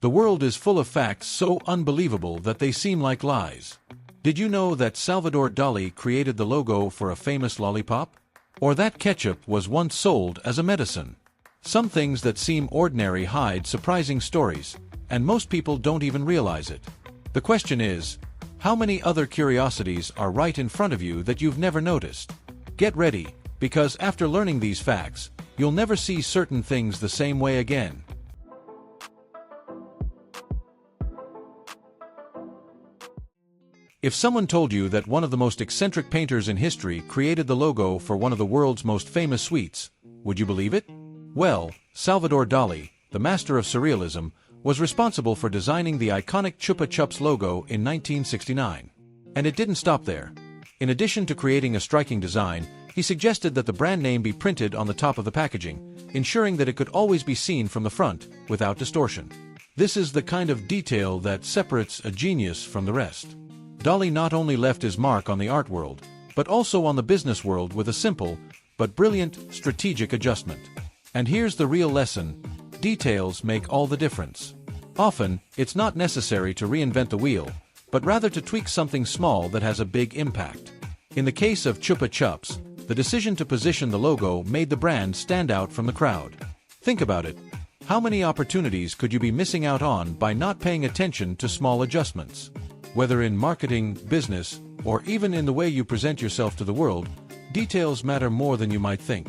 The world is full of facts so unbelievable that they seem like lies. Did you know that Salvador Dali created the logo for a famous lollipop? Or that ketchup was once sold as a medicine? Some things that seem ordinary hide surprising stories, and most people don't even realize it. The question is, how many other curiosities are right in front of you that you've never noticed? Get ready, because after learning these facts, you'll never see certain things the same way again. If someone told you that one of the most eccentric painters in history created the logo for one of the world's most famous sweets, would you believe it? Well, Salvador Dali, the master of surrealism, was responsible for designing the iconic Chupa Chups logo in 1969. And it didn't stop there. In addition to creating a striking design, he suggested that the brand name be printed on the top of the packaging, ensuring that it could always be seen from the front, without distortion. This is the kind of detail that separates a genius from the rest. Dali not only left his mark on the art world, but also on the business world with a simple, but brilliant, strategic adjustment. And here's the real lesson: details make all the difference. Often, it's not necessary to reinvent the wheel, but rather to tweak something small that has a big impact. In the case of Chupa Chups, the decision to position the logo made the brand stand out from the crowd. Think about it. How many opportunities could you be missing out on by not paying attention to small adjustments? Whether in marketing, business, or even in the way you present yourself to the world, details matter more than you might think.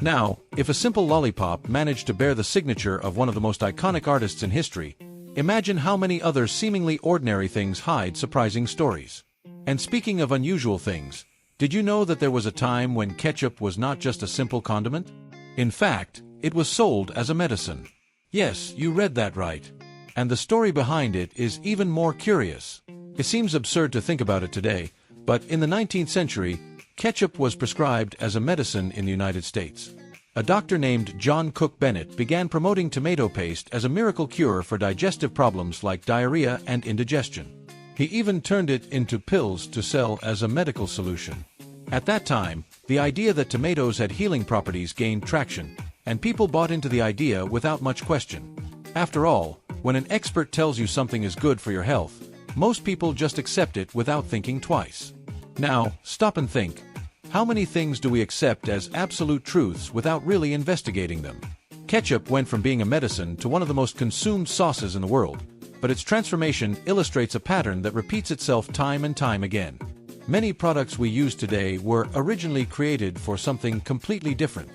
Now, if a simple lollipop managed to bear the signature of one of the most iconic artists in history, imagine how many other seemingly ordinary things hide surprising stories. And speaking of unusual things, did you know that there was a time when ketchup was not just a simple condiment? In fact, it was sold as a medicine. Yes, you read that right. And the story behind it is even more curious. It seems absurd to think about it today, but in the 19th century, ketchup was prescribed as a medicine in the United States. A doctor named John Cook Bennett began promoting tomato paste as a miracle cure for digestive problems like diarrhea and indigestion. He even turned it into pills to sell as a medical solution. At that time, the idea that tomatoes had healing properties gained traction, and people bought into the idea without much question. After all, when an expert tells you something is good for your health, most people just accept it without thinking twice. Now, stop and think. How many things do we accept as absolute truths without really investigating them? Ketchup went from being a medicine to one of the most consumed sauces in the world, but its transformation illustrates a pattern that repeats itself time and time again. Many products we use today were originally created for something completely different.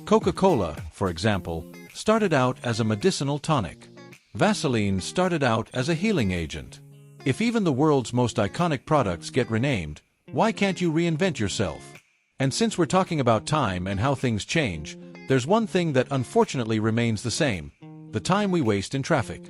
Coca-Cola, for example, started out as a medicinal tonic. Vaseline started out as a healing agent. If even the world's most iconic products get renamed, why can't you reinvent yourself? And since we're talking about time and how things change, there's one thing that unfortunately remains the same: the time we waste in traffic.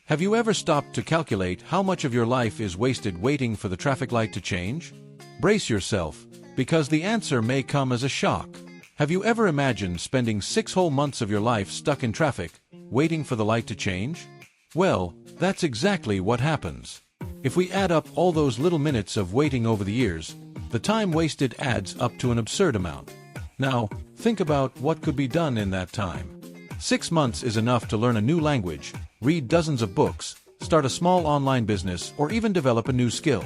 Have you ever stopped to calculate how much of your life is wasted waiting for the traffic light to change? Brace yourself, because the answer may come as a shock. Have you ever imagined spending 6 whole months of your life stuck in traffic, waiting for the light to change? Well, that's exactly what happens. If we add up all those little minutes of waiting over the years, the time wasted adds up to an absurd amount. Now, think about what could be done in that time. 6 months is enough to learn a new language, read dozens of books, start a small online business, or even develop a new skill.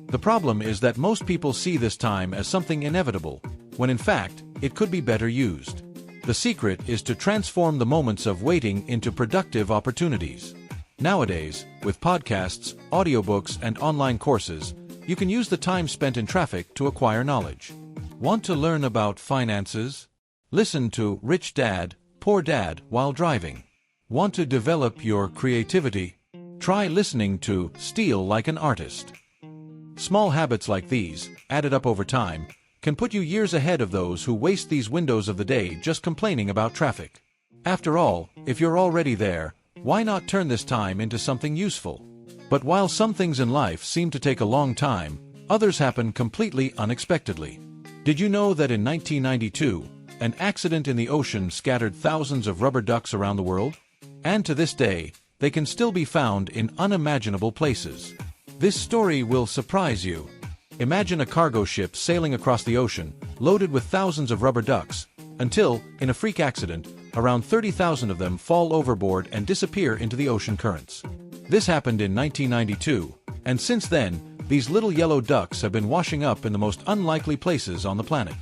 The problem is that most people see this time as something inevitable, when in fact, it could be better used. The secret is to transform the moments of waiting into productive opportunities. Nowadays, with podcasts, audiobooks, and online courses, you can use the time spent in traffic to acquire knowledge. Want to learn about finances? Listen to Rich Dad, Poor Dad while driving. Want to develop your creativity? Try listening to Steal Like an Artist. Small habits like these, added up over time, can put you years ahead of those who waste these windows of the day just complaining about traffic. After all, if you're already there, why not turn this time into something useful? But while some things in life seem to take a long time, others happen completely unexpectedly. Did you know that in 1992, an accident in the ocean scattered thousands of rubber ducks around the world? And to this day, they can still be found in unimaginable places. This story will surprise you. Imagine a cargo ship sailing across the ocean, loaded with thousands of rubber ducks, until, in a freak accident, around 30,000 of them fall overboard and disappear into the ocean currents. This happened in 1992, and since then, these little yellow ducks have been washing up in the most unlikely places on the planet.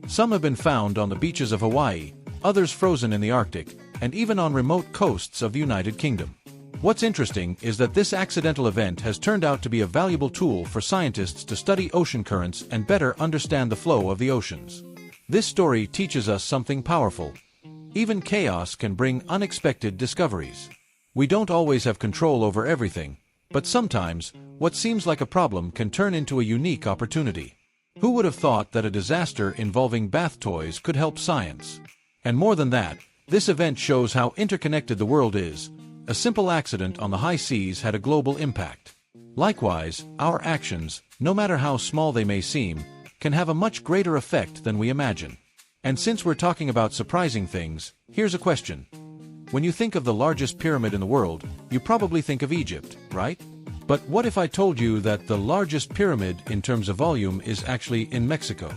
Some have been found on the beaches of Hawaii, others frozen in the Arctic, and even on remote coasts of the United Kingdom. What's interesting is that this accidental event has turned out to be a valuable tool for scientists to study ocean currents and better understand the flow of the oceans. This story teaches us something powerful. Even chaos can bring unexpected discoveries. We don't always have control over everything, but sometimes, what seems like a problem can turn into a unique opportunity. Who would have thought that a disaster involving bath toys could help science? And more than that, this event shows how interconnected the world is. A simple accident on the high seas had a global impact. Likewise, our actions, no matter how small they may seem, can have a much greater effect than we imagine. And since we're talking about surprising things, here's a question. When you think of the largest pyramid in the world, you probably think of Egypt, right? But what if I told you that the largest pyramid in terms of volume is actually in Mexico?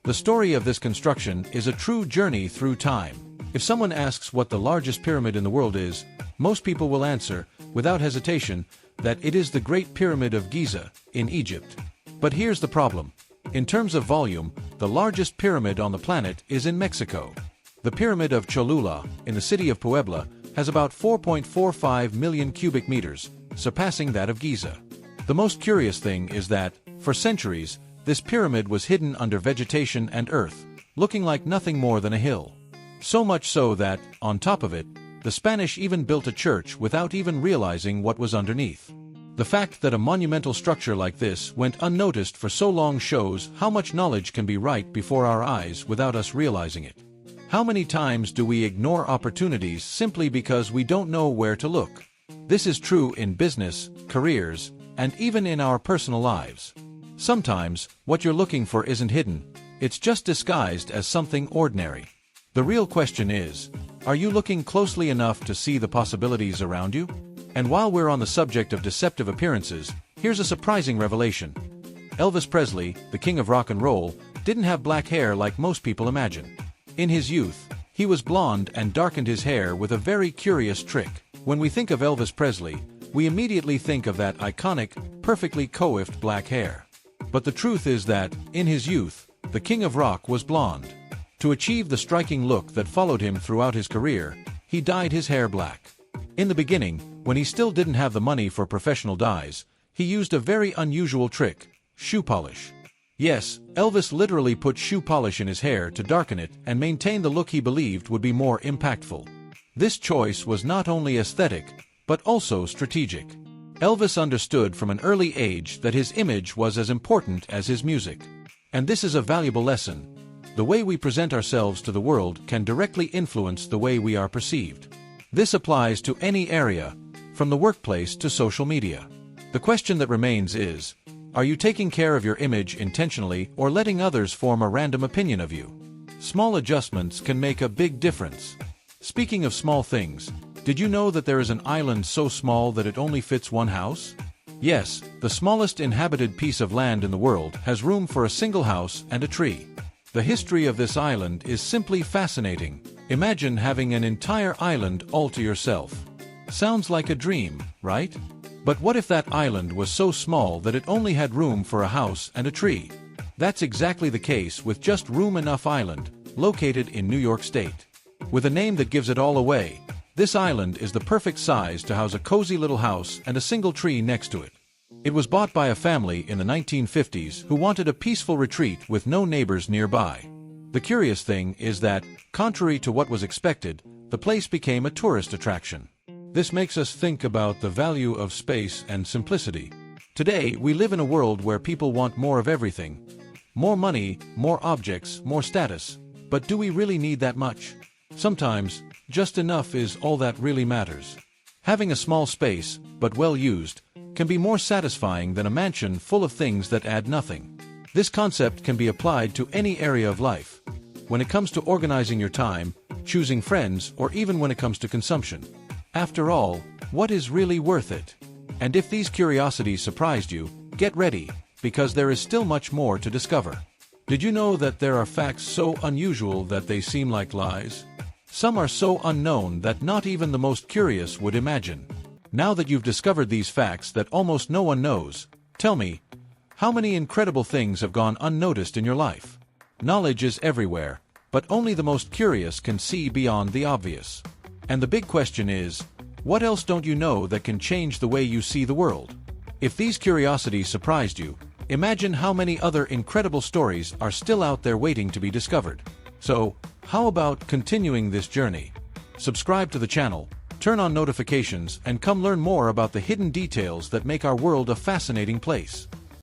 The story of this construction is a true journey through time. If someone asks what the largest pyramid in the world is, most people will answer, without hesitation, that it is the Great Pyramid of Giza, in Egypt. But here's the problem. In terms of volume, the largest pyramid on the planet is in Mexico. The Pyramid of Cholula, in the city of Puebla, has about 4.45 million cubic meters, surpassing that of Giza. The most curious thing is that, for centuries, this pyramid was hidden under vegetation and earth, looking like nothing more than a hill. So much so that, on top of it, the Spanish even built a church without even realizing what was underneath. The fact that a monumental structure like this went unnoticed for so long shows how much knowledge can be right before our eyes without us realizing it. How many times do we ignore opportunities simply because we don't know where to look? This is true in business, careers, and even in our personal lives. Sometimes, what you're looking for isn't hidden, it's just disguised as something ordinary. The real question is, are you looking closely enough to see the possibilities around you? And while we're on the subject of deceptive appearances, here's a surprising revelation. Elvis Presley, the king of rock and roll, didn't have black hair like most people imagine. In his youth, he was blonde and darkened his hair with a very curious trick. When we think of Elvis Presley, we immediately think of that iconic, perfectly coiffed black hair. But the truth is that, in his youth, the king of rock was blonde. To achieve the striking look that followed him throughout his career, he dyed his hair black. In the beginning, when he still didn't have the money for professional dyes, he used a very unusual trick: shoe polish. Yes, Elvis literally put shoe polish in his hair to darken it and maintain the look he believed would be more impactful. This choice was not only aesthetic, but also strategic. Elvis understood from an early age that his image was as important as his music. And this is a valuable lesson. The way we present ourselves to the world can directly influence the way we are perceived. This applies to any area, from the workplace to social media. The question that remains is, are you taking care of your image intentionally or letting others form a random opinion of you? Small adjustments can make a big difference. Speaking of small things, did you know that there is an island so small that it only fits one house? Yes, the smallest inhabited piece of land in the world has room for a single house and a tree. The history of this island is simply fascinating. Imagine having an entire island all to yourself. Sounds like a dream, right? But what if that island was so small that it only had room for a house and a tree? That's exactly the case with Just Room Enough Island, located in New York State. With a name that gives it all away, this island is the perfect size to house a cozy little house and a single tree next to it. It was bought by a family in the 1950s who wanted a peaceful retreat with no neighbors nearby. The curious thing is that, contrary to what was expected, the place became a tourist attraction. This makes us think about the value of space and simplicity. Today, we live in a world where people want more of everything. More money, more objects, more status. But do we really need that much? Sometimes, just enough is all that really matters. Having a small space, but well used, can be more satisfying than a mansion full of things that add nothing. This concept can be applied to any area of life. When it comes to organizing your time, choosing friends, or even when it comes to consumption. After all, what is really worth it? And if these curiosities surprised you, get ready, because there is still much more to discover. Did you know that there are facts so unusual that they seem like lies? Some are so unknown that not even the most curious would imagine. Now that you've discovered these facts that almost no one knows, tell me, how many incredible things have gone unnoticed in your life? Knowledge is everywhere, but only the most curious can see beyond the obvious. And the big question is, what else don't you know that can change the way you see the world? If these curiosities surprised you, imagine how many other incredible stories are still out there waiting to be discovered. So, how about continuing this journey? Subscribe to the channel, turn on notifications, and come learn more about the hidden details that make our world a fascinating place.